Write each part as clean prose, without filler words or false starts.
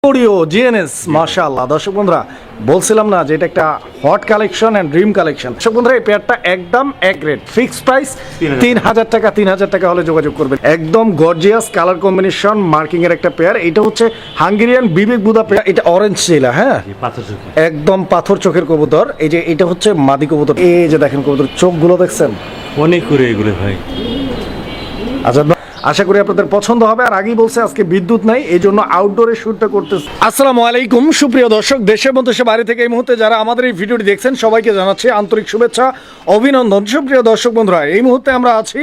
Audio GNS মাশাআল্লাহ। দর্শক বন্ধুরা বলছিলাম না যে এটা একটা hot collection and dream collection. দর্শক বন্ধুরা এই পেয়ারটা একদম এক রেট ফিক্সড প্রাইস 3000 টাকা। 3000 টাকা হলে যোগাযোগ করবেন। একদম গর্জিয়াস কালার কম্বিনেশন মার্কিং এর একটা পেয়ার। এটা হচ্ছে হাঙ্গেরিয়ান বিবেক বুদা পেয়ার। এটা অরেঞ্জ চিলা, হ্যাঁ একদম পাথর চোখের কবুতর। এই যে এটা হচ্ছে মাদি কবুতর। এই যে দেখেন কবুতর চোখগুলো দেখছেন অনেক করে এগুলো ভাই। আচ্ছা আশা করি আপনাদের পছন্দ হবে। আর আগেই বলছে আজকে বিদ্যুৎ নাই, এই জন্য আউটডোরে শুটটা করতেছে। আসসালামু আলাইকুম সুপ্রিয় দর্শক, দেশের মধ্যে সে বাইরে থেকে এই মুহূর্তে যারা আমাদের এই ভিডিওটি দেখছেন সবাইকে জানাচ্ছি আন্তরিক শুভেচ্ছা অভিনন্দন। সুপ্রিয় দর্শক বন্ধুরা এই মুহূর্তে আমরা আছি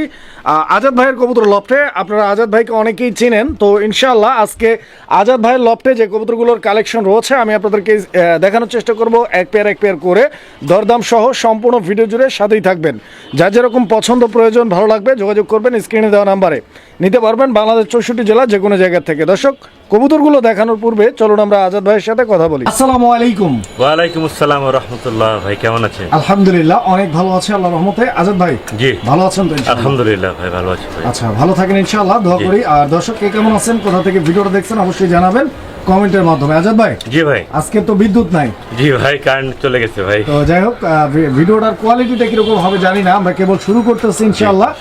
আজাদ ভাইয়ের কবুতর লফটে। আপনারা আজাদ ভাইকে অনেকেই চিনেন, তো ইনশাআল্লাহ আজকে আজাদ ভাইয়ের লফটে যে কবুতরগুলোর কালেকশন রয়েছে আমি আপনাদেরকে দেখানোর চেষ্টা করব এক পেয়ার করে দরদাম সহ সম্পূর্ণ ভিডিও জুড়ে সাথেই থাকবেন। যার যেরকম পছন্দ প্রয়োজন ভালো লাগবে যোগাযোগ করবেন স্ক্রিনে দেওয়া নাম্বারে, নিতে পারবেন বাংলাদেশ 64 জেলা যে কোনো জায়গা থেকে। দর্শক কবুতরগুলো দেখানোর পূর্বে চলুন আমরা আজাদ ভাইয়ের সাথে কথা বলি। আসসালামু আলাইকুম। ওয়ালাইকুম আসসালাম ওয়া রাহমাতুল্লাহ। ভাই কেমন আছেন? আলহামদুলিল্লাহ অনেক ভালো আছি আল্লাহর রহমতে। আজাদ ভাই জি ভালো আছেন তো? আলহামদুলিল্লাহ ভাই ভালো আছি ভাই। আচ্ছা ভালো থাকেন ইনশাআল্লাহ, দোয়া করি। আর দর্শক কে কেমন আছেন, কোথা থেকে ভিডিওটা দেখছেন অবশ্যই জানাবেন কমেন্টের মাধ্যমে। আজাদ ভাই জি ভাই আজকে তো বিদ্যুৎ নাই। জি ভাই কারেন্ট চলে গেছে ভাই। তো যাই হোক ভিডিওটার কোয়ালিটিটা কিরকম হবে জানি না, আমরা কেবল শুরু করতেছি ইনশাআল্লাহ।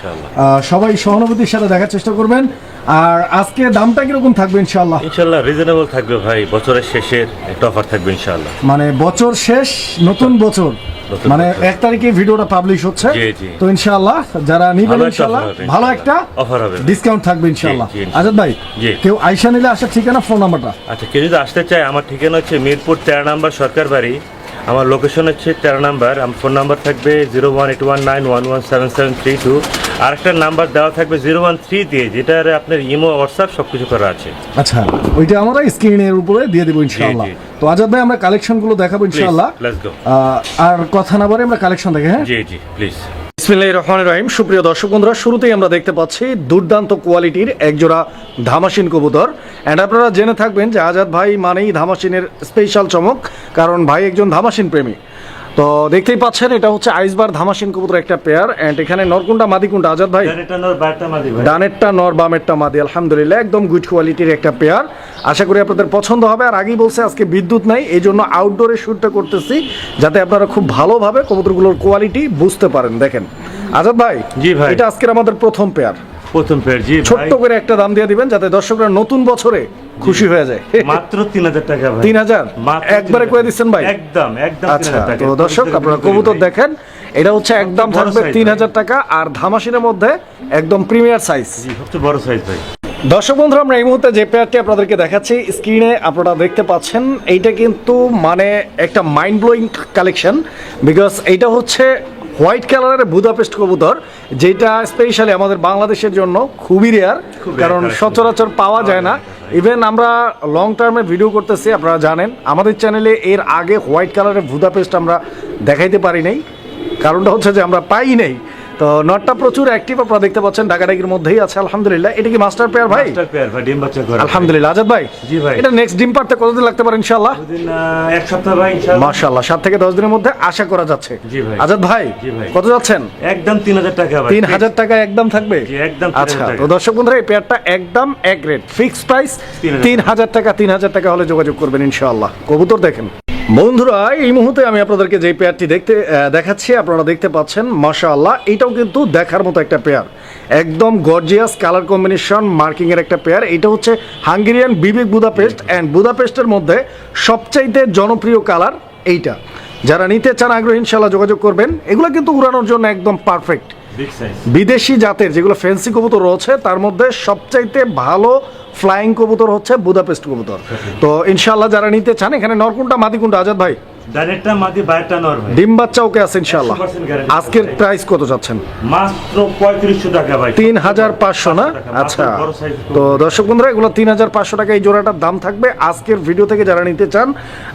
সবাই সহানুভূতির সাথে দেখার চেষ্টা করবেন। আর আজকে দামটা কিরকম থাকবে ইনশাআল্লাহ? ইনশাআল্লাহ রিজনেবল থাকবে ভাই, বছরের শেষের একটা অফার থাকবে ইনশাআল্লাহ। মানে বছর শেষ নতুন বছর, মানে 1 তারিখে ভিডিওটা পাবলিশ হচ্ছে, তো ইনশাআল্লাহ যারা নিবেন ইনশাআল্লাহ ভালো একটা অফার হবে, ডিসকাউন্ট থাকবে ইনশাআল্লাহ। আজাদ ভাই কেউ আইসা নিলে আসার ঠিকানা ফোন নাম্বারটা? আচ্ছা কেউ যদি আসতে চায় আমার ঠিকানা হচ্ছে মিরপুর 13 নম্বর সরকার বাড়ি, আমার লোকেশন হচ্ছে 13 নম্বর। আমার ফোন নাম্বার থাকবে 01819117732। আর একটা নাম্বার দেওয়া থাকবে 013 দিয়ে, যেটার আপনার ইমো হোয়াটসঅ্যাপ সবকিছু করা আছে। আচ্ছা ওইটা আমরা স্ক্রিনের উপরে দিয়ে দেবো ইনশাআল্লাহ। তো আজাদ ভাই আমরা কালেকশনগুলো দেখাবো ইনশাআল্লাহ। Let's go. আর কথা না বলে আমরা কালেকশন দেখে, হ্যাঁ জি জি প্লিজ। বিসমিল্লাহির রহমানির রহিম। সুপ্রিয় দর্শক বন্ধুরা শুরুতেই আমরা দেখতে পাচ্ছি দুর্দান্ত কোয়ালিটির একজোড়া ধামাসিন কবুতর। অ্যান্ড আপনারা জেনে থাকবেন যে আজাদ ভাই মানেই ধামাসিনের স্পেশাল চমক, কারণ ভাই একজন ধামাসিন প্রেমী। তো দেখতেই পাচ্ছেন এটা হচ্ছে আইসবার ধামাসিন কবুতর একটা পেয়ার। অ্যান্ড এখানে নরকুন্ডা মাদিকুন্ডা আজাদ ভাই, ডানেরটা নর বামেরটা মাদি, আলহামদুলিল্লাহ একদম গুড কোয়ালিটির একটা পেয়ার। আশা করি আপনাদের পছন্দ হবে। আর আগেই বলছে আজকে বিদ্যুৎ নাই, এই জন্য আউটডোরে শ্যুটটা করতেছি যাতে আপনারা খুব ভালোভাবে কবুতরগুলোর কোয়ালিটি বুঝতে পারেন। দেখেন আজাদ ভাই, জি ভাই এটা আজকের আমাদের প্রথম পেয়ার। জি ছোট্ট করে একটা দাম দিয়ে দিবেন যাতে দর্শকরা নতুন বছরে খুশি হয়ে যায়। মাত্র 3000 টাকা ভাই। 3000 একবারে করে দিচ্ছেন ভাই? একদম একদম। আচ্ছা তো দর্শক আপনারা কবুতর দেখেন, এটা হচ্ছে একদম থাকবে 3000 টাকা। আর ধামাসিনের মধ্যে একদম প্রিমিয়ার সাইজ, সবচেয়ে বড় সাইজ ভাই। দর্শক বন্ধুরা আমরা এই মুহূর্তে যে পেয়ারটি আপনাদেরকে দেখাচ্ছি স্ক্রিনে আপনারা দেখতে পাচ্ছেন, এইটা কিন্তু মানে একটা মাইন্ড ব্লোয়িং কালেকশন। বিকজ এইটা হচ্ছে হোয়াইট কালারের বুদাপেস্ট কবুতর, যেটা স্পেশালি আমাদের বাংলাদেশের জন্য খুবই রেয়ার, কারণ সচরাচর পাওয়া যায় না। ইভেন আমরা লং টার্মে ভিডিও করতেছি, আপনারা জানেন আমাদের চ্যানেলে এর আগে হোয়াইট কালারের বুদাপেস্ট আমরা দেখাইতে পারি নাই, কারণটা হচ্ছে যে আমরা পাই নাই। তো নটটা প্রচুর অ্যাক্টিভ, আপনারা দেখতে পাচ্ছেন ডাকাডাকির মধ্যেই আছে আলহামদুলিল্লাহ। এটা কি মাস্টার পেয়ার ভাই? মাস্টার পেয়ার ভাই, ডিম বাচ্চা করে আলহামদুলিল্লাহ। আজাদ ভাই জি ভাই এটা নেক্সট ডিম পারতে কতদিন লাগতে পারে ইনশাআল্লাহ? এক সপ্তাহ ভাই ইনশাআল্লাহ। মাশাআল্লাহ 7 থেকে 10 দিনের মধ্যে আশা করা যাচ্ছে। জি ভাই। আজাদ ভাই কত যাচ্ছেন? একদম 3000 টাকা ভাই। 3000 টাকা একদম থাকবে? জি একদম। আচ্ছা তো দর্শক বন্ধুরা এই পেয়ারটা একদম এক রেট ফিক্সড প্রাইস 3000 টাকা। 3000 টাকা হলে যোগাযোগ করবেন ইনশাআল্লাহ। কবুতর দেখেন বন্ধুরা এই মুহূর্তে আমি আপনাদেরকে যে পেয়ারটি দেখাচ্ছি আপনারা দেখতে পাচ্ছেন মাশাআল্লাহ, এটাও কিন্তু দেখার মতো একটা পেয়ার। একদম গর্জিয়াস কালার কম্বিনেশন মার্কিং এর একটা পেয়ার। এটা হচ্ছে হাঙ্গেরিয়ান বিবেক বুদাপেস্ট। অ্যান্ড বুদাপেস্টের মধ্যে সবচাইতে জনপ্রিয় কালার এইটা। যারা নিতে চান আগ্রহী ইনশাআল্লাহ যোগাযোগ করবেন। এগুলো কিন্তু উড়ানোর জন্য একদম পারফেক্ট। বিদেশি জাতের যেগুলো ফ্যান্সি কবুতর রয়েছে তার মধ্যে সবচাইতে ভালো ফ্লাইং কবুতর হচ্ছে বুদাপেস্ট কবুতর। তো ইনশাআল্লাহ যারা নিতে চান, এখানে নরকুন্ডা মাদিকুন্ডা আজাদ ভাই, ডাইরেক্টটা মাদি বাইরটা নর ভাই, ডিম বাচ্চা ওকে আছে ইনশাআল্লাহ। আজকের প্রাইস কত যাচ্ছেন? মাত্র 3500 টাকা ভাই। 3500 না? আচ্ছা তো দর্শক বন্ধুরা এগুলো 3500 টাকা এই জোড়াটার দাম থাকবে আজকের ভিডিও থেকে। যারা নিতে চান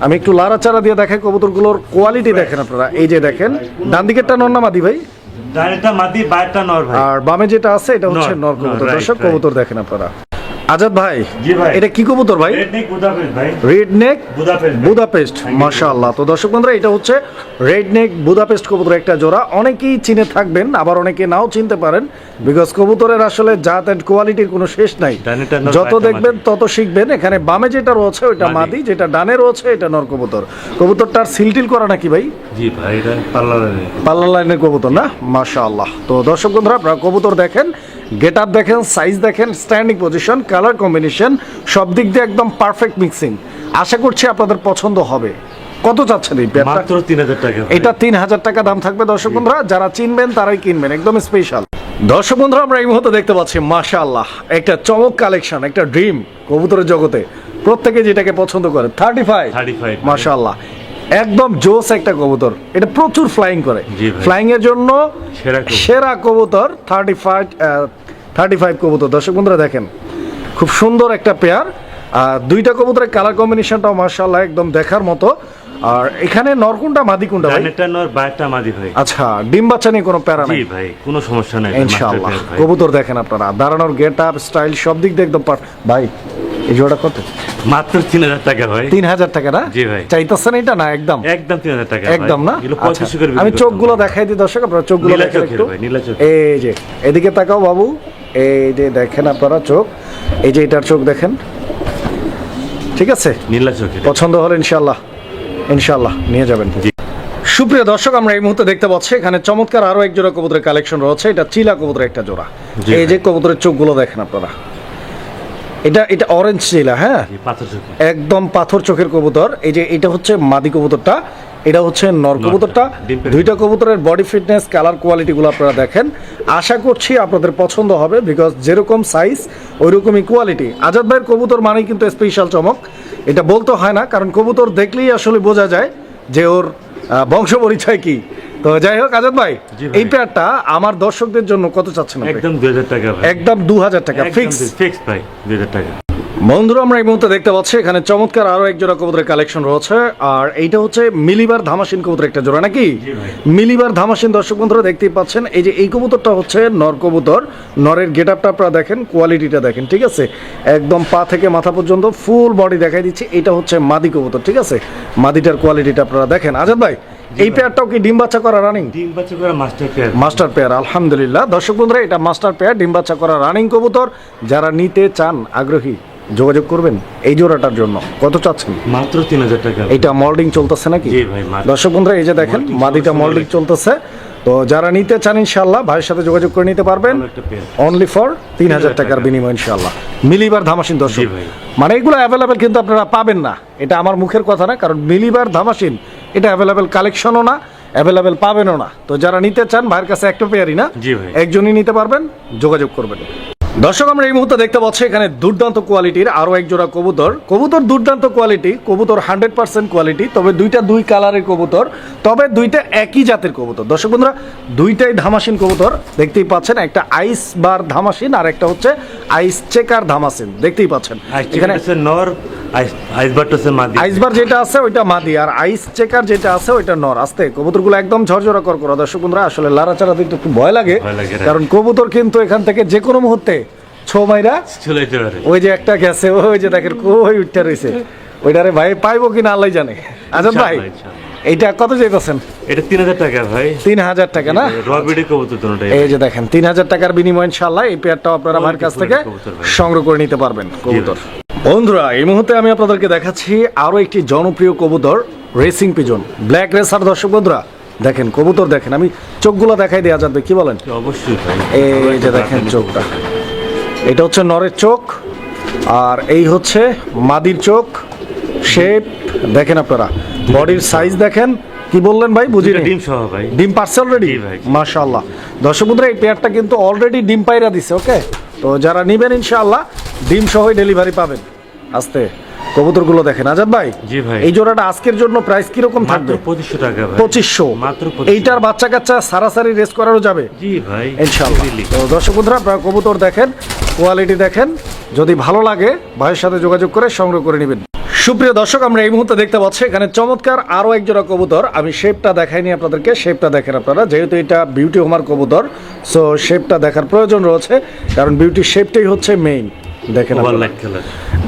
আমি একটু লাড়াচাড়া দিয়ে দেখাই কবুতরগুলোর কোয়ালিটি দেখেন আপনারা। এই যে দেখেন ডান দিকেরটা নর না মাদি ভাই? ডাইরেক্টটা মাদি বাইরটা নর ভাই। আর বামে যেটা আছে এটা হচ্ছে নর কবুতর। দর্শক কবুতর দেখেন আপনারা। আজাদ ভাই, জি ভাই। এটা কি কবুতর ভাই? রেড নেক বুদাপেস্ট ভাই। রেড নেক বুদাপেস্ট। বুদাপেস্ট, মাশাআল্লাহ। তো দর্শক বন্ধুরা, এটা হচ্ছে রেড নেক বুদাপেস্ট কবুতর একটা জোড়া। অনেকেই চিনে থাকবেন, আবার অনেকে নাও চিনতে পারেন, বিকজ কবুতরের আসলে জাত এন্ড কোয়ালিটির কোনো শেষ নাই। ডানেরটা নর, যত বামেরটা দেখবেন তত শিখবেন। এখানে বামে যেটা রয়েছে ওইটা মাদি, যেটা ডানে রয়েছে এটা নর কবুতর। কবুতরটার সিলটিল করা নাকি ভাই? জি ভাই, এটা পার্লারে। পাল্লা লাইনের কবুতর না? মাশাআল্লাহ। তো দর্শক বন্ধুরা, আপনারা কবুতর দেখেন, গেট আপ দেখেন, সাইজ দেখেন, স্ট্যান্ডিং পজিশন, কালার কম্বিনেশন, সব দিক দিয়ে একদম পারফেক্ট মিক্সিং। আশা করছি আপনাদের পছন্দ হবে। কত চাচ্ছেন এই পেয়ারটা? মাত্র 3000 টাকা ভাই। এটা 3000 টাকা দাম থাকবে দর্শক বন্ধুরা। যারা চিনবেন তারাই কিনবেন, একদম স্পেশাল। দর্শক বন্ধুরা, আমরা এই মুহূর্তে দেখতে পাচ্ছি মাশাআল্লাহ একটা চমক কালেকশন, একটা ড্রিম কবুতরের জগতে। প্রত্যেকে যেটাকে পছন্দ করে 35 মাশাআল্লাহ, একদম জোস একটা কবুতর। এটা প্রচুর ফ্লাইং করে, জি ভাই। ফ্লাইং এর জন্য সেরা কবুতর 35 কবুতর। দর্শক বন্ধুরা দেখেন, খুব সুন্দর একটা পেয়ার। দুইটা কবুতরের কালার কম্বিনেশনটাও মাশাআল্লাহ একদম দেখার মতো। আর এখানে নর কোনটা মাদি কোনটা ভাই? ডানেরটা নর, বামেরটা মাদি ভাই। আচ্ছা, ডিম বাচ্চা নিয়ে কোনো প্যারা নাই? জি ভাই, কোনো সমস্যা নাই ইনশাআল্লাহ। কবুতর দেখেন আপনারা, দাঁড়ানোর গেট আপ, স্টাইল সব দিক দিয়ে একদম ভাই। এই জোড়া কত? মাত্র 3000 টাকা ভাই। 3000 টাকা না? জি ভাই। চাইতেছেন এটা না? একদম 3000 টাকা একদম না? এগুলো আচ্ছা, 25 করে আমি চোখগুলো দেখাই দিই দর্শক, আপনারা চোখগুলো নীলা দেখেন চোখের একটু। ভাই, নীলা চোখ। এই যে এদিকে তাকাও বাবু, এই যে দেখেন আপনারা চোখ, এই যে এটার চোখ দেখেন, ঠিক আছে? নীলা চোখের। পছন্দ হলে ইনশাআল্লাহ ইনশাআল্লাহ নিয়ে যাবেন। সুপ্রিয় দর্শক, আমরা এই মুহূর্তে দেখতে পাচ্ছি এখানে চমৎকার আরো এক জোড়া কবুতরের কালেকশন রয়েছে। এটা চিলা কবুতরের একটা জোড়া। জি এই ভাই। যে কবুতরের চোখগুলো দেখেন আপনারা, এটা অরেঞ্জ চিলা, হ্যাঁ, জি, পাথর চোখে। একদম পাথর চোখের কবুতর। এই যে এটা হচ্ছে মাদি কবুতরটা, এটা হচ্ছে নর কবুতরটা। ডিম পেড়ে। দুইটা কবুতরের বডি ফিটনেস, কালার কোয়ালিটিগুলো আপনারা দেখেন। আশা করছি আপনাদের পছন্দ হবে, বিকজ যেরকম সাইজ ওই রকমই কোয়ালিটি। আজাদ ভাইয়ের কবুতর মানেই কিন্তু স্পেশাল চমক, এটা বলতে হয় না, কারণ কবুতর দেখলেই আসলে বোঝা যায় যে ওর বংশ পরিচয় কি। তো যাই হোক আজাদ ভাই, জি ভাই। এই পেয়ারটা আমার দর্শকদের জন্য কত চাচ্ছেন আপনি? একদম 2000 টাকা ভাই। একদম 2000 টাকা ফিক্স। ফিক্স ভাই, 2000 টাকা। বন্ধুরা, আমরা এই মুহূর্তে দেখতে পাচ্ছি এখানে চমৎকার আরো এক জোড়া কবুতরের কালেকশন রয়েছে। আর এইটা হচ্ছে মিলিবার ধামাসিন কবুতর একটা জোড়া নাকি? জি ভাই। মিলিবার ধামাসিন দর্শক বন্ধুরা দেখতেই পাচ্ছেন। এই যে এই কবুতরটা হচ্ছে নর কবুতর। নরের গেট আপটা আপনারা দেখেন, কোয়ালিটিটা দেখেন, ঠিক আছে? একদম পা থেকে মাথা পর্যন্ত ফুল বডি দেখাই দিচ্ছি। এটা হচ্ছে মাদি কবুতর, ঠিক আছে? মাদিটার কোয়ালিটিটা আপনারা দেখেন। আজাদ ভাই, এই পেয়ারটাও কি ডিম বাচ্চা করা রানিং? ডিম বাচ্চা করা মাস্টার পেয়ার। মাস্টার পেয়ার, আলহামদুলিল্লাহ। দর্শক বন্ধুরা, এটা মাস্টার পেয়ার, ডিম বাচ্চা করা রানিং কবুতর। যারা নিতে চান, আগ্রহী, যোগাযোগ করবেন এই জোড়াটার জন্য। কত চাচ্ছেন? মাত্র 3000 টাকা। এটা মল্ডিং চলতেছে নাকি? জি ভাই, মাত্র। দর্শক বন্ধুরা, এই যে দেখেন Molding মাদিটা চলতেছে, মল্ডিং চলতেছে। তো যারা নিতে চান ইনশাআল্লাহ ভাইয়ের সাথে যোগাযোগ করে নিতে পারবেন, ভালো একটা পেয়ার। অনলি ফর 3000 টাকার বিনিময় ইনশাআল্লাহ। মিলিবার ধামাসিন দর্শক, জি ভাই। মানে এগুলো অ্যাভেলেবেল কিন্তু আপনারা পাবেন না, এটা আমার মুখের কথা না, কারণ মিলিবার ধামাসিন এটা অ্যাভেলেবেল কালেকশনও না, অ্যাভেলেবেল পাবেনও না। তো যারা নিতে চান ভাইয়ের কাছে একটা পেয়ারই না, জি ভাই। একজনই নিতে পারবেন, যোগাযোগ করবেন। দর্শক, আমরা এই মুহূর্তে দেখতে পাচ্ছি এখানে দুর্দান্ত কোয়ালিটির আরো এক জোড়া কবুতর। কবুতর দুর্দান্ত কোয়ালিটি, কবুতর 100% কোয়ালিটি, তবে দুইটা দুই কালারের কবুতর, তবে দুইটা একই জাতের কবুতর। দর্শক বন্ধুরা, দুইটাই ধামাসিন কবুতর দেখতেই পাচ্ছেন, একটা আইস বার ধামাসিন আর একটা হচ্ছে আইস চেকার ধামাসিন, দেখতেই পাচ্ছেন। এখানে নর, আইসবার হচ্ছে মাদি। আইসবার যেটা আছে ওইটা মাদি, আর আইস চেকার যেটা আছে ওইটা নর। আস্তে কবুতরগুলো একদম ঝরঝরা করা। দর্শক বন্ধুরা, আসলে লাড়াচাড়া দিতে একটু ভয় লাগে, কারণ কবুতর কিন্তু এখান থেকে যে কোনো মুহূর্তে ছো মাইরা চলে যেতে পারে। ওই যে একটা গেছে, ওই যে দেখেন কই উঠতে রয়েছে, ওইটারে ভাই পাইবো কিনা আল্লাহ জানে। আজাদ ভাই, এইটা কত চাইতেছেন? এটা 3000 টাকা ভাই। 3000 টাকা না? রবিডি কবুতর দুটোটাই। এই যে দেখেন 3000 টাকার বিনিময় ইনশাআল্লাহ এই পেয়ারটাও আপনারা আমার কাছ থেকে সংগ্রহ করে নিতে পারবেন কবুতর। বন্ধুরা, এই মুহূর্তে আমি আপনাদেরকে দেখাচ্ছি আরো একটি জনপ্রিয় কবুতর, রেসিং পিজন, ব্ল্যাক রেসার। দর্শক বন্ধুরা দেখেন কবুতর দেখেন, আমি চোখগুলো দেখাই দিই আজাদ ভাই, কি বলেন? অবশ্যই ভাই। এই যে দেখেন চোখটা, এটা হচ্ছে নরের চোখ, আর এই হচ্ছে মাদির চোখ। শেপ দেখেন আপনারা, বডির সাইজ দেখেন। কি বললেন ভাই? বুঝিনি। ডিম সহ ভাই। ডিম পারছে অলরেডি? জি ভাই। মাশাআল্লাহ। দর্শক বন্ধুরা, এই পেয়ারটা কিন্তু অলরেডি ডিম পাইরা দিছে। ওকে, তো যারা নিবেন ইনশাআল্লাহ ডিম সহই ডেলিভারি পাবেন। আস্তে কবুতরগুলো দেখেন আজাদ ভাই। জি ভাই। এই জোড়াটা আজকের জন্য প্রাইস কি রকম থাকবে? মাত্র 2500 টাকা ভাই। 2500 মাত্র 2500। এইটার বাচ্চা কাচ্চা সারাসারি রেস করারও যাবে জি ভাই, ইনশাআল্লাহ। তো দর্শক বন্ধুরা, আপনারা কবুতর দেখেন, কোয়ালিটি দেখেন, যদি ভালো লাগে ভাইয়ের সাথে যোগাযোগ করে সংগ্রহ করে নেবেন। সুপ্রিয় দর্শক, আমরা এই মুহূর্তে দেখতে পাচ্ছি এখানে চমৎকার আরো এক জোড়া কবুতর। আমি শেপটা দেখাইনি আপনাদেরকে, শেপটা দেখেন আপনারা, যেহেতু এটা বিউটি হোমার কবুতর, সো শেপটা দেখার প্রয়োজন রয়েছে, কারণ বিউটি শেপটাই হচ্ছে মেইন। দেখেন ওভার আপনারা। Light colour.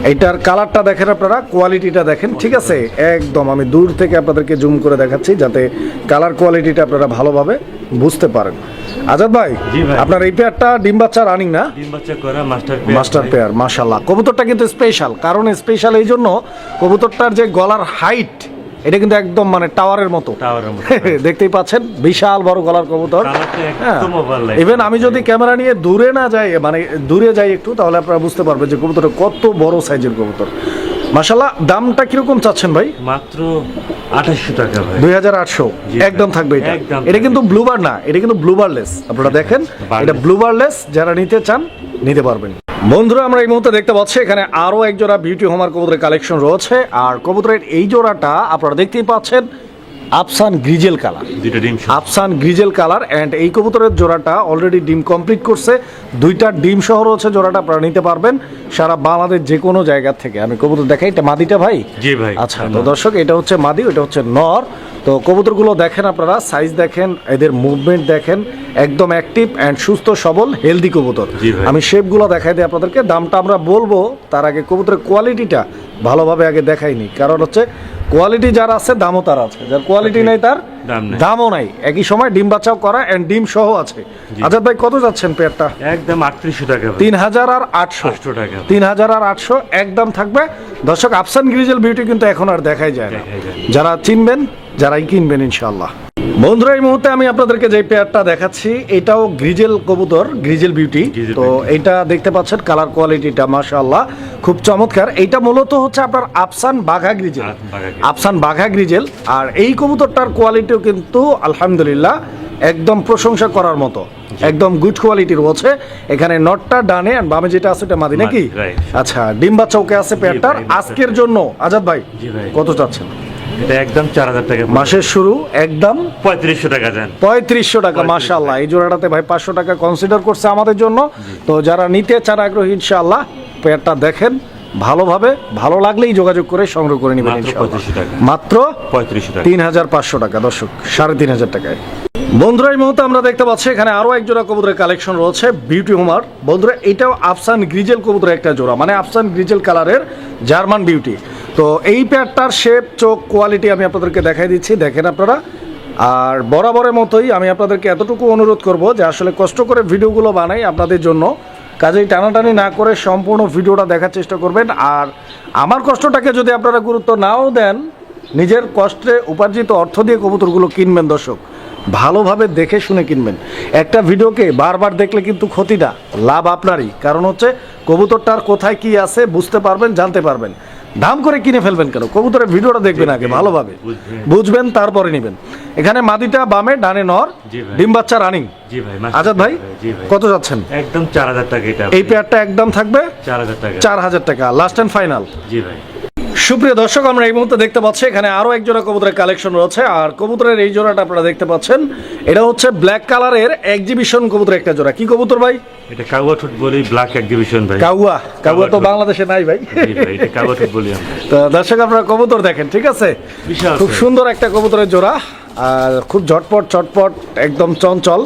এইটার কালারটা দেখেন আপনারা, কোয়ালিটিটা দেখেন, ঠিক আছে? একদম আমি দূর থেকে আপনাদেরকে জুম করে দেখাচ্ছি যাতে কালার কোয়ালিটিটা আপনারা ভালোভাবে বুঝতে পারেন। আজাদ ভাই, জি ভাই। আপনার এই পেয়ারটা ডিম বাচ্চা রানিং না? ডিম বাচ্চা করা মাস্টার মাস্টার পেয়ার, মাশাআল্লাহ। কবুতরটা কিন্তু স্পেশাল, কারণ স্পেশাল এই জন্য কবুতরটার যে গলার হাইট এটা কিন্তু একদম মানে টাওয়ারের মতো। টাওয়ারের মতো। দেখতেই পাচ্ছেন বিশাল বড় গলার কবুতর। কালারটা একদম overlight। ইভেন আমি যদি ক্যামেরা নিয়ে দূরে না যাই, মানে দূরে যাই একটু, তাহলে আপনারা বুঝতে পারবেন যে কবুতরটা কত বড় সাইজের কবুতর। মাশাআল্লাহ। দামটা কিরকম চাচ্ছেন ভাই? মাত্র 2800 টাকা ভাই। 2800 জি একদম ভাই, থাকবে এটা। একদম এটা কিন্তু ব্লুবার না, এটা কিন্তু ব্লুবারলেস। আপনারা দেখেন, Barless। এটা ব্লুবারলেস। যারা নিতে চান নিতে পারবেন। বন্ধুরা, আমরা এই মুহূর্তে দেখতে পাচ্ছি এখানে আরো এক জোড়া বিউটি হোমার কবুতরের কালেকশন রয়েছে। আর কবুতরের এই জোড়াটা আপনারা দেখতেই পাচ্ছেন আফসান গ্রিজেল কালার। দুইটা ডিম সহ। আফসান গ্রিজেল কালার এন্ড এই কবুতরের জোড়াটা অলরেডি ডিম কমপ্লিট করছে। দুইটা ডিম সহ রয়েছে জোড়াটা, আপনারা নিতে পারবেন সারা বাংলাদেশ যে কোনো জায়গা থেকে। আমি কবুতর দেখাই, এটা মাদিটা ভাই? জি ভাই। আচ্ছা, তো দর্শক এটা হচ্ছে মাদি, এটা হচ্ছে নর। তো কবুতরগুলো দেখেন আপনারা, সাইজ দেখেন, এদের মুভমেন্ট দেখেন, একদম অ্যাক্টিভ অ্যান্ড সুস্থ সবল হেলদি কবুতর। জি ভাই। আমি শেপগুলো দেখাই দিই আপনাদেরকে। দামটা আমরা বলবো তার আগে কবুতরের কোয়ালিটিটা ভালোভাবে আগে দেখাইনি, কারণ হচ্ছে কোয়ালিটি যার আছে দামও তার আছে, যার কোয়ালিটি নেই তার দাম নেই। দামও নাই। একই সময় ডিম বাচ্চাও করা এন্ড ডিম সহ আছে। আজাদ ভাই, কত যাচ্ছেন পেয়ারটা? একদম 3800 টাকা ভাই। 3000 আর 800। 800 টাকা। 3000 আর 800 একদম থাকবে। দর্শক, আফসান গ্রিজেল বিউটি কিন্তু এখন আর দেখাই যায় না। দেখাই যায় না। যারা চিনবেন, যারাই কিনবেন ইনশাআল্লাহ। বন্ধুরা, এই মুহূর্তে আমি আপনাদেরকে যে পেয়ারটা দেখাচ্ছি এটাও গ্রিজেল কবুতর, গ্রিজেল বিউটি। গ্রিজেল তো বিউটি। এইটা দেখতে পাচ্ছেন কালার কোয়ালিটিটা মাশাআল্লাহ খুব চমৎকার। এইটা মূলত হচ্ছে আপনার আফসান বাঘা গ্রিজেল। বাঘা গ্রিজেল। আফসান বাঘা গ্রিজেল। আর এই কবুতরটার কোয়ালিটিও কিন্তু আলহামদুলিল্লাহ একদম প্রশংসা করার মতো, একদম গুড কোয়ালিটির রয়েছে। এখানে নটটা ডানে আর বামে যেটা আছে এটা মাদি নাকি? মাদি, right। আচ্ছা, ডিম বাচ্চা ওকে আছে পেয়ারটার। ভাই, আজকের জন্য আজাদ ভাই জি ভাই। কত চাচ্ছেন? এটা একদম 4000 টাকা। মাসের শুরু একদম 3500 টাকা দেন। 3500 টাকা। মাশাআল্লাহ, এই জোড়াটাতে ভাই 500 টাকা কনসিডার করছে আমাদের জন্য। তো যারা নিতে চান আগ্রহী, ইনশাআল্লাহ পেয়ারটা দেখেন ভালোভাবে, ভালো লাগলেই যোগাযোগ করে সংগ্রহ করে নেবেন মাত্র ইনশাআল্লাহ। 3500 টাকা। মাত্র 3500 টাকা। 3500 টাকা দর্শক, 3500 টাকায়। বন্ধুরা, এই মুহূর্তে আমরা দেখতে পাচ্ছি এখানে আরো এক জোড়া কবুতরের কালেকশন রয়েছে বিউটি হোমার। বন্ধুরা, এটাও আফসান গ্রিজেল কবুতরের একটা জোড়া, মানে আফসান গ্রিজেল কালারের জার্মান বিউটি। তো এই পেয়ারটার শেপ, চোখ, কোয়ালিটি আমি আপনাদেরকে দেখাই দিচ্ছি, দেখেন আপনারা। আর বরাবরের মতোই আমি আপনাদেরকে এতটুকু অনুরোধ করব যে আসলে কষ্ট করে ভিডিওগুলো বানাই আপনাদের জন্য, কাজেই টানাটানি না করে সম্পূর্ণ ভিডিওটা দেখার চেষ্টা করবেন। আর আমার কষ্টটাকে যদি আপনারা গুরুত্ব নাও দেন, নিজের কষ্টে উপার্জিত অর্থ দিয়ে কবুতরগুলো কিনবেন দর্শক, ভালোভাবে দেখে শুনে কিনবেন। একটা ভিডিওকে বারবার দেখলে কিন্তু ক্ষতিটা, লাভ আপনারই। কারণ হচ্ছে কবুতরটার কোথায় কি আছে বুঝতে পারবেন, জানতে পারবেন। দাম করে কিনে ফেলবেন কেন? কবুতরের ভিডিওটা দেখবেন আগে ভালোভাবে, বুঝবেন, তারপরে নেবেন। এখানে মাদিটা বামে, ডানে নর, জি ভাই। ডিম বাচ্চা রানিং। জি ভাই। আজাদ ভাই, জি ভাই। কত যাচ্ছেন? একদম 4000 টাকা এটা। এই পেয়ারটা একদম থাকবে 4000 টাকা। 4000 টাকা, লাস্ট এন্ড ফাইনাল। জি ভাই। সুপ্রিয় দর্শক, আমরা এই মুহূর্তে দেখতে পাচ্ছি এখানে আরো এক জোড়া কবুতরের কালেকশন রয়েছে। আর কবুতরের এই জোড়াটা আপনারা দেখতে পাচ্ছেন, এটা হচ্ছে ব্ল্যাক কালারের এক্সিবিশন কবুতরের একটা জোড়া। কি কবুতর ভাই? এটা কাউয়া ঠোঁট বলি, ব্ল্যাক এক্সিবিশন ভাই। কাউয়া। কাউয়া তো ঠোঁট। বাংলাদেশে নাই ভাই। জি ভাই, এটা কাউয়া ঠোঁট বলি আমরা। তো দর্শক, আপনারা কবুতর দেখেন, ঠিক আছে? বিশাল খুব size। সুন্দর একটা কবুতরের জোড়া, আর খুব ঝটপট চটপট, একদম চঞ্চল।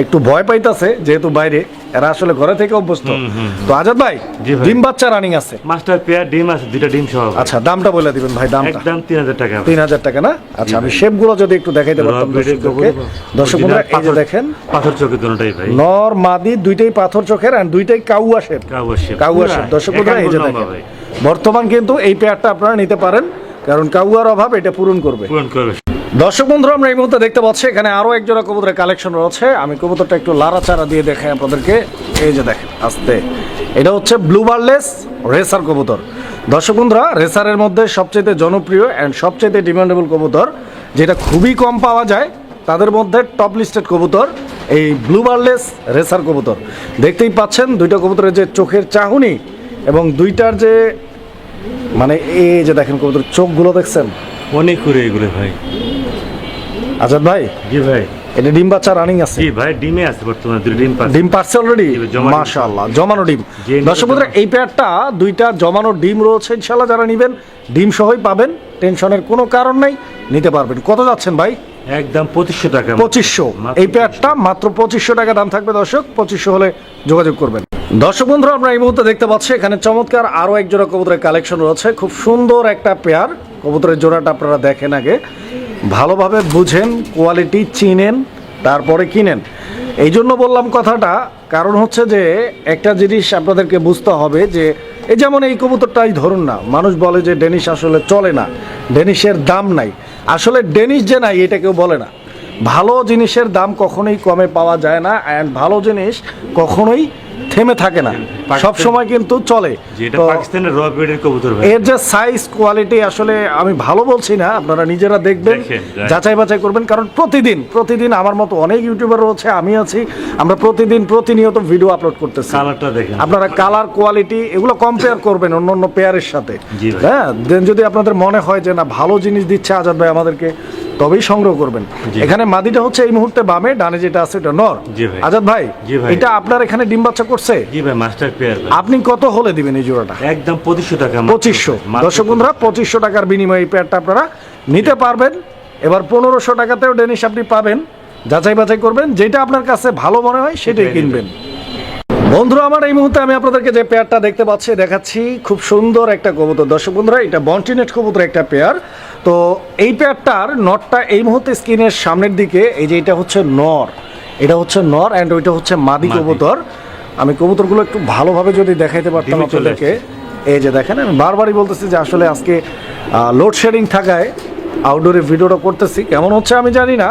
একটু ভয় পাইতাছে যেহেতু বাইরে, এরা আসলে ঘরে থেকে অভ্যস্ত। তো আজাদ ভাই, জি ভাই। ডিম বাচ্চা রানিং আছে? মাস্টার পেয়ার ডিম আছে, দুইটা ডিম সহ ভাই। আচ্ছা, দামটা বলে দিবেন ভাই, দামটা। একদম 3000 টাকা ভাই। 3000 টাকা না? আচ্ছা, আমি শেপগুলো যদি একটু দেখাইতে পারতাম দর্শকদেরকে। দর্শক বন্ধুরা, এই যে দেখেন, পাথর চোখের দুটোটাই ভাই। নর মাদি দুইটাই পাথর চোখের আর দুইটাই কাউয়া শেপ। কাউয়া শেপ। কাউয়া শেপ। দর্শক বন্ধুরা, এই যে দেখেন, বর্তমান কিন্তু এই পেয়ারটা আপনারা নিতে পারেন, কারণ কাউয়ার অভাব এটা পূরণ করবে। পূরণ করবে। দর্শক বন্ধুরা, আমরা এই মুহূর্তে দেখতে পাচ্ছি এখানে আরো এক জোড়া কবুতরের কালেকশন রয়েছে। আমি কবুতরটা একটু লাড়াচাড়া দিয়ে দেখাই আপনাদেরকে। এই যে দেখেন আস্তে, এটা হচ্ছে ব্লুবারলেস রেসার কবুতর। দর্শক বন্ধুরা, রেসারের মধ্যে সবচেয়ে জনপ্রিয় অ্যান্ড সবচেয়ে ডিমান্ডেবল কবুতর, যেটা খুবই কম পাওয়া যায়, তাদের মধ্যে টপ লিস্টেড কবুতর এই ব্লুবারলেস রেসার কবুতর। দেখতেই পাচ্ছেন দুইটা কবুতরের যে চোখের চাহনি এবং দুইটার যে মানে এই যে দেখেন কবুতরের চোখগুলো দেখছেন অনেক করে এগুলো ভাই। আজাদ ভাই, জি ভাই। এটা ডিম বাচ্চা রানিং আছে? জি ভাই, ডিমে আছে বর্তমানে, দুটো ডিম পাচ্ছে। ডিম পারছে অলরেডি? জি, জমা ডিম। মাশাআল্লাহ, জমানো ডিম। জি, দর্শক বন্ধুরা, এই পেয়ারটা দুইটা জমানো ডিম রয়েছে। ইনশাআল্লাহ যারা নেবেন ডিম সহই পাবেন, টেনশনের কোনো কারণ নাই, নিতে পারবেন। কত যাচ্ছেন ভাই? একদম 2500 টাকা। 2500। এই পেয়ারটা মাত্র 2500 টাকা দাম থাকবে দর্শক, 2500 হলে যোগাযোগ করবেন। দর্শক বন্ধুরা, আমরা এই মুহূর্তে দেখতে পাচ্ছি এখানে চমৎকার আরও এক জোড়া কবুতরের কালেকশন রয়েছে। খুব সুন্দর একটা পেয়ার কবুতরের জোড়াটা আপনারা দেখেন, আগে ভালোভাবে বুঝেন, কোয়ালিটি চিনেন, তারপরে কিনেন। এই জন্য বললাম কথাটা, কারণ হচ্ছে যে একটা জিনিস আপনাদেরকে বুঝতে হবে যে এই যেমন এই কবুতরটাই ধরুন না, মানুষ বলে যে ডেনিশ আসলে চলে না, ডেনিশের দাম নাই। আসলে ডেনিশ যে নাই এটা কেউ বলে না। ভালো জিনিসের দাম কখনোই কমে পাওয়া যায় না, অ্যান্ড ভালো জিনিস কখনোই থেমে থাকে না, সব সময় কিন্তু চলে। যেটা পাকিস্তানের র ব্রিডের কবুতর ভাই, এর যে সাইজ কোয়ালিটি, আসলে আমি ভালো বলছি না, আপনারা নিজেরা দেখবেন, যাচাই বাছাই করবেন। কারণ প্রতিদিন আমার মতো অনেক ইউটিউবার রয়েছে, আমি আছি, আমরা প্রতিনিয়ত ভিডিও আপলোড করতেছি। কালারটা দেখেন, আপনারা কালার কোয়ালিটি এগুলো কম্পেয়ার করবেন অন্য পেয়ারের সাথে। হ্যাঁ, দেন যদি আপনাদের মনে হয় যে না ভালো জিনিস দিচ্ছে আজাদ ভাই আমাদেরকে, তবেই সংগ্রহ করবেন। এখানে মাদিটা হচ্ছে এই মুহূর্তে বামে, ডানে যেটা আছে এটা নর। আজাদ ভাই, এটা আপনার এখানে ডিম বাচ্চা করছে? জি ভাই, মাস্টার পেয়ার। আপনি কত হলে দিবেন এই জোড়াটা? একদম 2500 টাকা। 2500। দর্শক বন্ধুরা, 2500 টাকার বিনিময়ে এই পেয়ারটা আপনারা নিতে পারবেন। এবার 1500 টাকাতেও ডেনিশ আপনি পাবেন। যাচাই বাছাই করবেন, যেটা আপনার কাছে ভালো মনে হয় সেটাই কিনবেন। বন্ধুরা আমার, এই মুহূর্তে আমি আপনাদেরকে যে পেয়ারটা দেখাচ্ছি, খুব সুন্দর একটা কবুতর। দর্শক বন্ধুরা, এটা বন্টিনেট কবুতর একটা পেয়ার। তো এই পেয়ারটার নটটা এই মুহূর্তে স্ক্রিনের সামনের দিকে, এই যে এটা হচ্ছে নর, অ্যান্ড ওইটা হচ্ছে মাদি কবুতর। আমি কবুতরগুলো একটু ভালোভাবে যদি দেখাইতে পারতাম আপনাদেরকে। এই যে দেখেন, আমি বারবারই বলতেছি যে আসলে আজকে লোডশেডিং থাকায় আউটডোরে ভিডিওটা করতেছি, কেমন হচ্ছে আমি জানি না,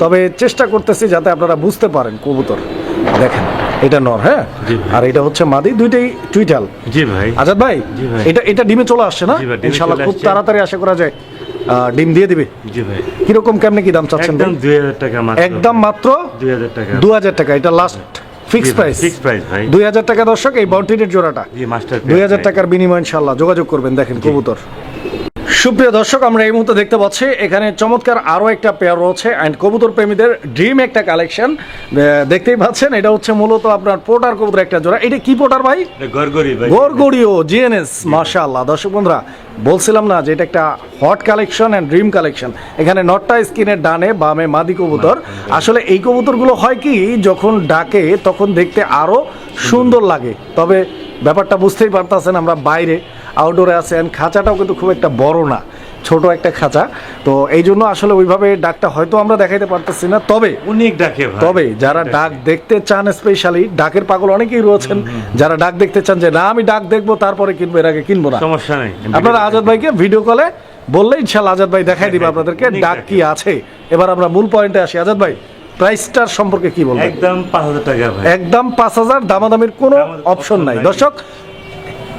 তবে চেষ্টা করতেছি যাতে আপনারা বুঝতে পারেন। কবুতর দেখেন, এটা নর, হ্যাঁ, আর এটা হচ্ছে মাদি, দুইটাই টুইটাল। জি ভাই। আজাদ ভাই, এটা ডিমে চলে আসছে না? ইনশাআল্লাহ খুব তাড়াতাড়ি আশা করা যায় ডিম দিয়ে দিবে। জি ভাই। কিরকম কেমনে কি দাম চাচ্ছেন? একদম 2000 টাকা মাত্র। একদম মাত্র 2000 টাকা। 2000 টাকা, এটা লাস্ট ফিক্স প্রাইস ভাই। 2000 টাকা দর্শক, এই বন্টিনেট জোড়াটা। জি, মাস্টার 2000 টাকার বিনিময়ে ইনশাআল্লাহ যোগাযোগ করবেন। দেখেন কবুতর। সুপ্রিয় দর্শক, আমরা এই মুহূর্তে দেখতে পাচ্ছি এখানে চমৎকার আরও একটা পেয়ার রয়েছে, অ্যান্ড কবুতর প্রেমীদের ড্রিম একটা কালেকশন দেখতেই পাচ্ছেন। এটা হচ্ছে মূলত আপনার পোটার কবুতর একটা জোড়া। এটা কি পোটার ভাই? গরগরিও জিএনএস। মাশাআল্লাহ। দর্শক বন্ধুরা, বলছিলাম না যে এটা একটা hot collection and dream collection. এখানে নটটা স্কিনের ডানে, বামে মাদি কবুতর। আসলে এই কবুতরগুলো হয় কি, যখন ডাকে তখন দেখতে আরও সুন্দর লাগে। তবে ব্যাপারটা বুঝতেই পারতেছেন, আমরা বাইরে আউটডোরে আছেন, খাঁচাটাও কিন্তু খুব একটা বড় না, ছোট একটা খাঁচা। তো এই জন্য আসলে ওইভাবে ডাকটা হয়তো আমরা দেখাইতে পারতেছি না। তবে অনেক ডাকে ভাই, তবে যারা ডাক দেখতে চান, স্পেশালি ডাকের পাগল অনেকেই রয়েছেন, যারা ডাক দেখতে চান যে না আমি ডাক দেখবো তারপরে কিনবো, এর আগে কিনবো না, সমস্যা নেই, আপনারা আজাদ ভাইকে ভিডিও কলে বললে ইনশাআল্লাহ আজাদ ভাই দেখাই দিবে আপনাদেরকে ডাক কি আছে। এবার আমরা মূল পয়েন্টে আসি। আজাদ ভাই, প্রাইসটার সম্পর্কে কি বলবেন? একদম 5000 টাকা ভাই। একদম 5000, দামাদামির কোনো অপশন নাই। দর্শক,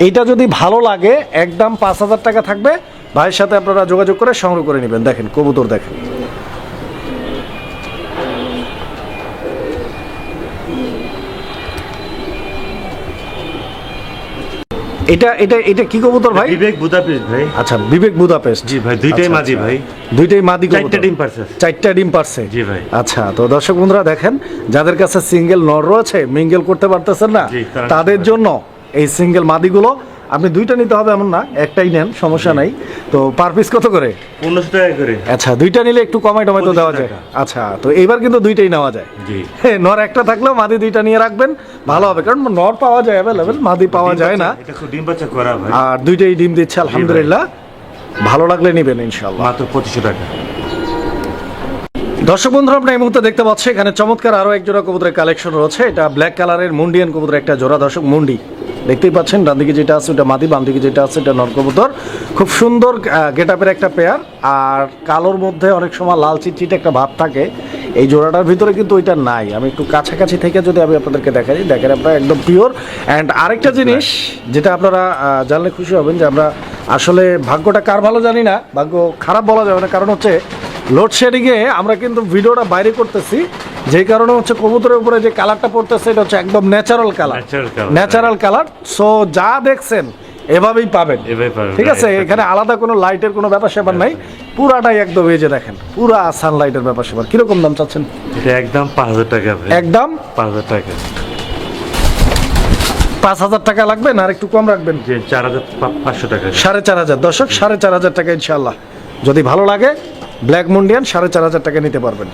এইটা যদি ভালো লাগে একদম 5000 টাকা থাকবে। ভাইয়ের সাথে আপনারা যোগাযোগ করে সংগ্রহ করে নেবেন। দেখেন কবুতর, দেখেন এটা এটা এটা কি কবুতর ভাই? বিবেক বুদাপেস্ট ভাই। আচ্ছা, বিবেক বুদাপেস্ট। জি ভাই, দুইটাই মাদি ভাই। দুইটাই মাদি কবুতর। 4টা ডিম পারছে। 4টা ডিম পারছে। জি ভাই। আচ্ছা, তো দর্শক বন্ধুরা দেখেন, যাদের কাছে সিঙ্গেল নর রয়েছে, মিঙ্গেল করতে পারতেছেন না, তাদের জন্য এই সিঙ্গেল মাদিগুলো আপনি দুইটা নিতে হবে এমন না, একটাই নেন, সমস্যা নাই। তো পার পিস কত করে? 1500 টাকা করে। আচ্ছা, দুইটা নিলে একটু কমাই টমাই তো দেওয়া যায়। আচ্ছা, তো এইবার কিন্তু দুইটাই নেওয়া যায়। জি। নর একটা থাকলেও মাদি দুইটা নিয়ে রাখবেন, ভালো হবে। কারণ নর পাওয়া যায় অ্যাভেলেবেল, মাদি পাওয়া যায় না। এটা খুব ডিম বাচ্চা করা ভাই। আর দুইটাই ডিম দিচ্ছে আলহামদুলিল্লাহ। ভালো লাগলে নেবেন ইনশাআল্লাহ। মাত্র 2500 টাকা। দর্শক বন্ধুরা, আমরা এই মুহূর্তে দেখতে পাচ্ছি এখানে চমৎকার আরও এক জোড়া কবুতরের কালেকশন রয়েছে। এটা ব্ল্যাক কালারের মুন্ডিয়ান কবুতর একটা জোড়া। দর্শক, মুন্ডি দেখতেই পাচ্ছেন, ডান দিকে যেটা আছে ওটা মাদি, বাম দিকে যেটা আছে এটা নর কবুতর। খুব সুন্দর গেট আপের একটা পেয়ার, আর কালোর মধ্যে অনেক সময় লাল চিটচিটে একটা ভাব থাকে। এই জোড়াটার ভিতরে কিন্তু ওইটা নাই। আমি একটু কাছাকাছি থেকে যদি আমি আপনাদেরকে দেখাই, দেখেন আপনারা একদম পিওর। অ্যান্ড আরেকটা জিনিস যেটা আপনারা জানলে খুশি হবেন, যে আমরা আসলে ভাগ্যটা কার ভালো জানি না, ভাগ্য খারাপ বলা যাবে না, কারণ হচ্ছে লোডশেডিংয়ে আমরা কিন্তু ভিডিওটা বাইরে করতেছি, যেই কারণে হচ্ছে কবুতরের উপরে যে কালারটা পড়তেছে এটা হচ্ছে একদম ন্যাচারাল কালার। সো যা দেখছেন এভাবেই পাবেন, ঠিক আছে? এখানে আলাদা কোনো লাইটের কোনো ব্যাপার স্যাপার নাই, পুরাটাই একদম এই যে দেখেন পুরা সানলাইটের ব্যাপার স্যাপার। কিরকম দাম চাচ্ছেন? এটা একদম 5000 টাকা ভাই। একদম 5000 টাকা। 5000 টাকা লাগবে না আর একটু কম রাখবেন? 4500 টাকা। 4500। দর্শক, 4500 টাকা ইনশাআল্লাহ। যদি ভালো লাগে ব্ল্যাক মুন্ডিয়ান 4500 টাকা নিতে পারবেন।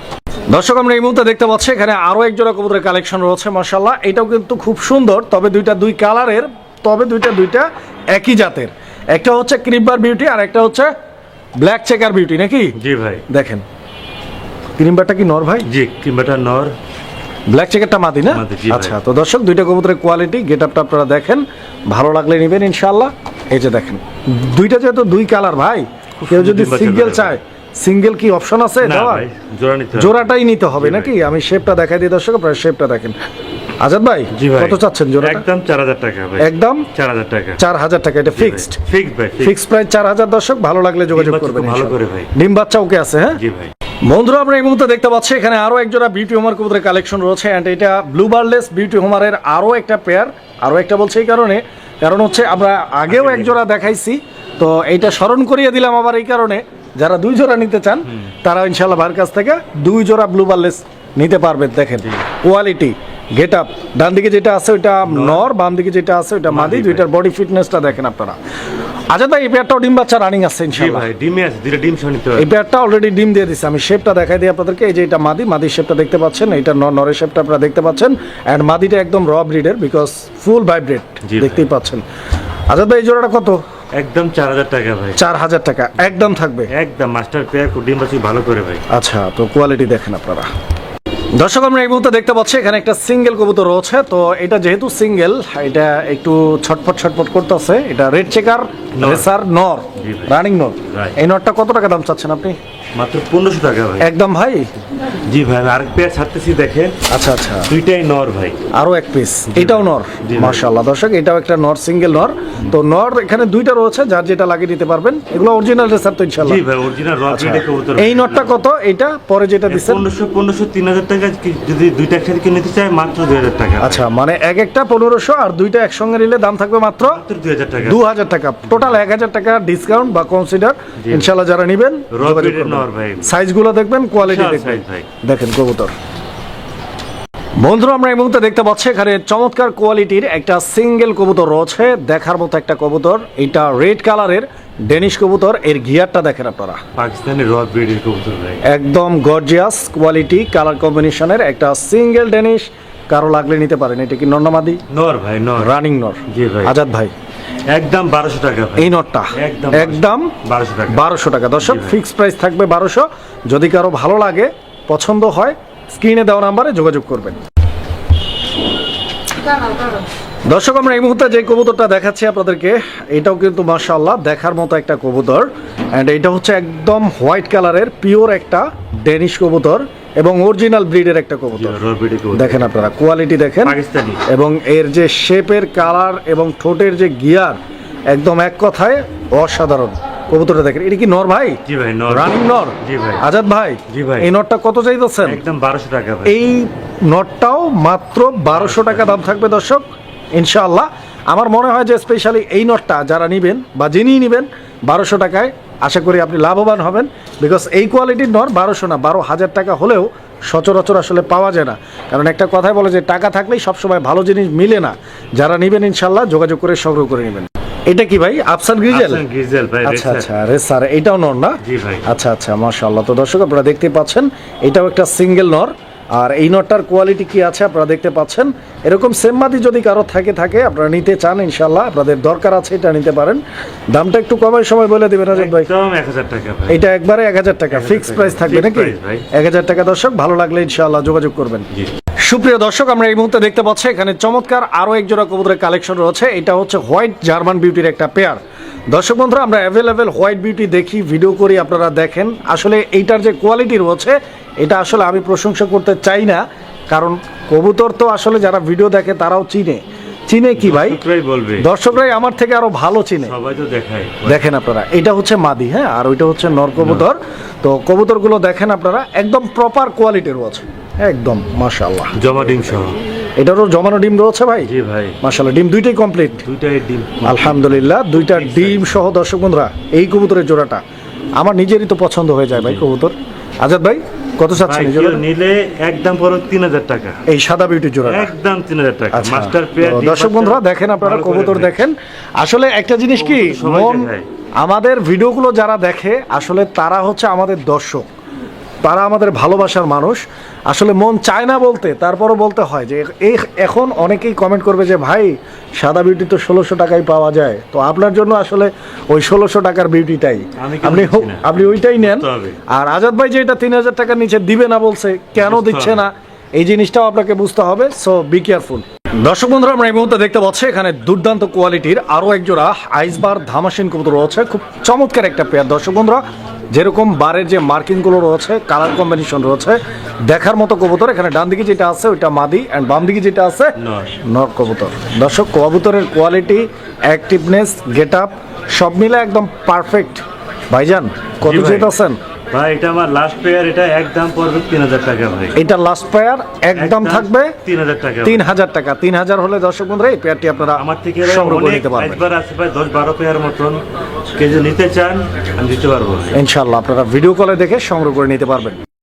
দর্শক আমরা এই মুহূর্তে দেখতে পাচ্ছি এখানে আরো এক জোড়া কবুতরের কালেকশন রয়েছে মাশাআল্লাহ। এটাও কিন্তু খুব সুন্দর, তবে দুই কালারের, তবে দুইটা একই জাতের। একটা হচ্ছে ক্রিমবার বিউটি আর একটা হচ্ছে ব্ল্যাক চেকার বিউটি নাকি? জি ভাই। দেখেন ক্রিমবারটা কি নর ভাই? জি, ক্রিমবারটা নর, ব্ল্যাক চেকারটা মাদি না? মাদি, জি ভাই। আচ্ছা, তো দর্শক দুইটা কবুতরের কোয়ালিটি গেট আপটা আপনারা দেখেন, ভালো লাগলে নেবেন ইনশাআল্লাহ। এই যে দেখেন দুইটা যেহেতু দুই কালার ভাই, কেউ যদি সুন্দর সিঙ্গেল বাচ্চা চায়, সিঙ্গেল কি অপশন আছে না দেওয়ার? ভাই, জোড়া নিতে হবে। জোড়াটাই নিতে হবে জি ভাই। নাকি? আমি শেপটা দেখাই দিই দর্শক, আপনারা শেপটা দেখেন। আজাদ ভাই জি ভাই। কত চাচ্ছেন জোড়াটা? একদম 4000 টাকা ভাই। একদম 4000 টাকা। 4000 টাকা, এটা ফিক্সড? ফিক্স ভাই, ফিক্সড প্রাইস 4000 দর্শক, ভালো লাগলে যোগাযোগ ডিম বাচ্চা করবেন খুব ভালো ইনশাআল্লাহ। করে ভাই। ডিম বাচ্চা ওকে আছে? হ্যাঁ জি ভাই। বন্ধুরা আমরা এই মুহূর্তে দেখতে পাচ্ছি এখানে আরো এক জোড়া বিউটি হোমার কবুতরের কালেকশন রয়েছে, এন্ড এটা ব্লু বার্লেস বিউটি হোমারের আরো একটা পেয়ার। আরো একটা বলছে এই কারণ হচ্ছে আমরা আগেও এক জোড়া দেখাইছি, তো এইটা স্মরণ করিয়ে দিলাম আবার এই কারণে, যারা দুই জোড়া নিতে চান তারা ইনশাআল্লাহ ভাইয়ের কাছ থেকে দুই জোড়া ব্লু বার্লেস নিতে পারবেন। দেখেন কোয়ালিটি, গেট আপ, ডান দিকে যেটা আছে ওইটা নর, বাম দিকে যেটা আছে ওইটা মাদি, দুইটার বডি ফিটনেসটা দেখেন আপনারা। আচ্ছা ভাই এই পেয়ারটাও ডিম বাচ্চা রানিং আছে জি ইনশাআল্লাহ? ভাই, ডিমে আছে, দুটো ডিম সহ নিতে হবে। এই পেয়ারটা অলরেডি ডিম দিয়ে দিচ্ছে। আমি শেপটা দেখাই দিই আপনাদেরকে। এই যে এটা মাদির শেপটা দেখতে পাচ্ছেন, এটা নরের শেপটা আপনারা দেখতে পাচ্ছেন, অ্যান্ড মাদিটা একদম র ব্রিডের, বিকজ ফুল ভাইব্রেট জি ভাই। দেখতেই পাচ্ছেন। আচ্ছা ভাই এই জোড়াটা কত? একদম 4000 টাকা ভাই। 4000 টাকা একদম থাকবে? একদম মাস্টার পেয়ার, ডিম বাচ্চা ভালো করে ভাই। আচ্ছা, তো কোয়ালিটি দেখেন আপনারা। দর্শক আমরা এই মুহূর্তে দেখতে পাচ্ছি এখানে একটা সিঙ্গেল কবুতর রয়েছে, তো এটা যেহেতু সিঙ্গেল এটা একটু ছটফট করতেছে। এটা রেড চেকার রেসার নর, জি ভাই। রানিং নর। Right. এই নরটা কত টাকা দাম চাচ্ছেন আপনি? মাত্র 1500 টাকা ভাই। একদম ভাই? জি ভাই, আমি আরেক পেয়ার ছাড়তেছি দেখেন, আচ্ছা আচ্ছা, দুইটাই নর ভাই। আরো এক পিস, এটাও নর? জি ভাই। মাশাআল্লাহ দর্শক, এটাও একটা নর, সিঙ্গেল নর। তো নর এখানে দুইটা রয়েছে, যার যেটা লাগিয়ে দিতে পারবেন। এগুলো অরিজিনাল রেসার তো ইনশাআল্লাহ? জি ভাই, অরিজিনাল র আচ্ছা, ব্রিডের কবুতর। এই নটটা কত? এটা পরে যেটা দিচ্ছেন 1500 3000 টাকা, যদি দুইটা একসাথে কেউ নিতে চায় মাত্র 2000 টাকা। আচ্ছা, মানে এক একটা 1500 আর দুইটা একসঙ্গে নিলে দাম থাকবে মাত্র মাত্র 2000 টাকা। 2000 টাকা, টোটাল 1000 টাকা ডিসকাউন্ট বা কনসিডার জি। ইনশাআল্লাহ। যারা নেবেন র ব্রিডের নর ভাই। সাইজগুলো দেখবেন, কোয়ালিটি বিশাল দেখবেন। size ভাই। দেখেন কবুতর। বন্ধুরা আমরা এই মুহূর্তে দেখতে পাচ্ছি এখানে চমৎকার কোয়ালিটির একটা সিঙ্গেল কবুতর রয়েছে, দেখার মতো একটা কবুতর। এটা রেড কালারের ডেনিশ কবুতর, এর গিয়ারটা দেখেন আপনারা, পাকিস্তানি র ব্রিডের কবুতর ভাই। একদম গর্জিয়াস কোয়ালিটি, কালার কম্বিনেশনের একটা সিঙ্গেল ডেনিশ। কারো লাগলে নিতে পারেন। এটা কি নর্নামাদি? নর ভাই, নর। রানিং নর? জি ভাই। আজাদ ভাই একদম 1200 টাকা ভাই। এই নটটা একদম একদম 1200 টাকা। 1200 টাকা দর্শক, জি ভাই। ফিক্স প্রাইস থাকবে 1200। যদি কারো ভালো লাগে, পছন্দ হয়, স্ক্রিনে দেওয়া নাম্বারে যোগাযোগ করবেন। দর্শক আমরা এই মুহূর্তে যে কবুতরটা দেখাচ্ছি আপনাদেরকে, এটাও কিন্তু মাশাআল্লাহ দেখার মতো একটা কবুতর, অ্যান্ড এটা হচ্ছে একদম হোয়াইট কালারের পিওর একটা ডেনিশ কবুতর এবং অরিজিনাল ব্রিডের একটা কবুতর। র ব্রিডের কবুতর। দেখেন আপনারা কোয়ালিটি দেখেন, পাকিস্তানি। এবং এর যে শেপের কালার এবং ঠোঁটের যে গিয়ার, একদম এক কথায় অসাধারণ। কবুতরটা দেখেন। এটা কি নর ভাই? জি ভাই, নর। রানিং নর? জি ভাই। আজাদ ভাই জি ভাই। এই নটটা কত চাইতেছেন? একদম 1200 টাকা ভাই। এই নটটাও মাত্র 1200 টাকা দাম থাকবে দর্শক ইনশাআল্লাহ। আমার মনে হয় যে স্পেশালি এই নটটা যারা নেবেন বা যিনি নেবেন 1200 টাকায়, আশা করি আপনি লাভবান হবেন। বিকজ এই কোয়ালিটির নর 1200 না, 12,000 টাকা হলেও সচরাচর আসলে পাওয়া যায় না। কারণ একটা কথাই বলে যে টাকা থাকলেই সবসময় ভালো জিনিস মিলে না। যারা নেবেন ইনশাআল্লাহ যোগাযোগ করে সংগ্রহ করে নেবেন। এটা কি ভাই? আফসান গ্রিজেল? আফসান গ্রিজেল ভাই, আচ্ছা রেসার। আচ্ছা, রেসার। এটাও নর না? জি ভাই। আচ্ছা আচ্ছা, মাশাআল্লাহ। তো দর্শক আপনারা দেখতে পাচ্ছেন এটাও একটা সিঙ্গেল নর, আর এই নটটার কোয়ালিটি কি আছে আপনারা দেখতে পাচ্ছেন। এরকম সেম মাদি যদি কারো থাকে আপনারা নিতে চান ইনশাআল্লাহ, আপনাদের দরকার আছে, এটা নিতে পারেন। দামটা একটু কমার সময় বলে দিবেন আজাদ ভাই। একদম 1000 টাকা ভাই। এটা একবারে 1000 টাকা 1000 ফিক্স টাকা। প্রাইস থাকবে Fixed নাকি? price ভাই। 1000 টাকা দর্শক, ভালো লাগলে ইনশাআল্লাহ যোগাযোগ করবেন। জি। সুপ্রিয় দর্শক আমরা এই মুহূর্তে দেখতে পাচ্ছি এখানে চমৎকার আরো এক জোড়া কবুতরের কালেকশন রয়েছে। এটা হচ্ছে হোয়াইট জার্মান বিউটির একটা পেয়ার। দর্শক বন্ধুরা আমরা অ্যাভেলেবেল হোয়াইট বিউটি দেখি, ভিডিও করি, আপনারা দেখেন। আসলে এইটার যে কোয়ালিটি রয়েছে এটা আসলে আমি প্রশংসা করতে চাই না, কারণ কবুতর তো আসলে যারা ভিডিও দেখে তারাও চিনে কি ভাই, দর্শকরাই বলবে। দর্শকরাই আমার থেকে আরো ভালো চিনে। সবাই তো দেখায়। দেখেন আপনারা, এটা হচ্ছে মাদি, হ্যাঁ, আর ওইটা হচ্ছে নর কবুতর। তো কবুতরগুলো দেখেন আপনারা, একদম প্রপার কোয়ালিটির রয়েছে, একদম মাশাআল্লাহ। জমা ডিম সহ। এটারও জমানো ডিম রয়েছে ভাই? জি ভাই। মাশাআল্লাহ, ডিম দুইটাই কমপ্লিট? দুইটাই ডিম। আলহামদুলিল্লাহ, দুইটা ডিম সহ। দর্শক বন্ধুরা এই কবুতরের জোড়াটা আমার নিজেরই তো পছন্দ হয়ে যায় ভাই কবুতর। আজাদ ভাই কত চাচ্ছেন ভাই, এই কেউ জোড়াটা? নিলে একদম পড়ো 3000 টাকা। এই সাদা বিউটির জোড়াটা একদম 3000 টাকা। আচ্ছা, মাস্টার পেয়ার। তো দর্শক বন্ধুরা দেখেন আপনারা কবুতর দেখেন। আসলে একটা জিনিস কি, সবাই মন দেখায়। আমাদের ভিডিওগুলো যারা দেখে আসলে তারা হচ্ছে আমাদের দর্শক। তারা আমাদের ভালোবাসার মানুষ। আসলে মন চায় না বলতে, তারপরও বলতে হয় যে এই এখন অনেকেই কমেন্ট করবে যে ভাই সাদা বিউটি তো 1600 টাকায় পাওয়া যায়, তো আপনার জন্য আসলে ওই 1600 টাকার বিউটিটাই আমি কেন আপনি দিচ্ছি না? আপনি ওইটাই নেন। বুঝতে হবে। আর আজাদ ভাই যে এটা 3000 টাকার নিচে দিবে না বলছে, কেন বুঝতে দিচ্ছে হবে। না এই জিনিসটাও আপনাকে বুঝতে হবে। So be careful. দর্শক বন্ধুরা, আমরা এই মুহূর্তে দেখতে পাচ্ছি এখানে দুর্দান্ত কোয়ালিটির আরও এক জোড়া আইসবার ধামাসিন কবুতর রয়েছে। খুব চমৎকার একটা পেয়ার। দর্শক বন্ধুরা, যেরকম বারের যে মার্কিংগুলো রয়েছে, কালার কম্বিনেশন রয়েছে, দেখার মতো কবুতর। এখানে ডান দিকে যেটা আছে ওইটা মাদি, অ্যান্ড বাম দিকে যেটা আছে নর। নর কবুতর। দর্শক, কবুতরের কোয়ালিটি, অ্যাক্টিভনেস, গেট আপ সব মিলে একদম পারফেক্ট। ভাইজান কত জি ভাই। যেতেছেন? ভাই এটা আমার লাস্ট পেয়ার, এটা একদম পড়বে 3000 টাকা ভাই। এটা লাস্ট পেয়ার, একদম থাকবে 3000 টাকা। 3000 টাকা। 3000 হলে দর্শক বন্ধুরা এই পেয়ারটি আপনারা আমার থেকে সংগ্রহ করে অনেক নিতে পারবেন। একবার আছে প্রায় 10-12 পেয়ার মতন, কেউ যদি নিতে চান আমি দিতে পারবো। ইনশাল্লাহ আপনারা ভিডিও কলে দেখে সংগ্রহ করে নিতে পারবেন।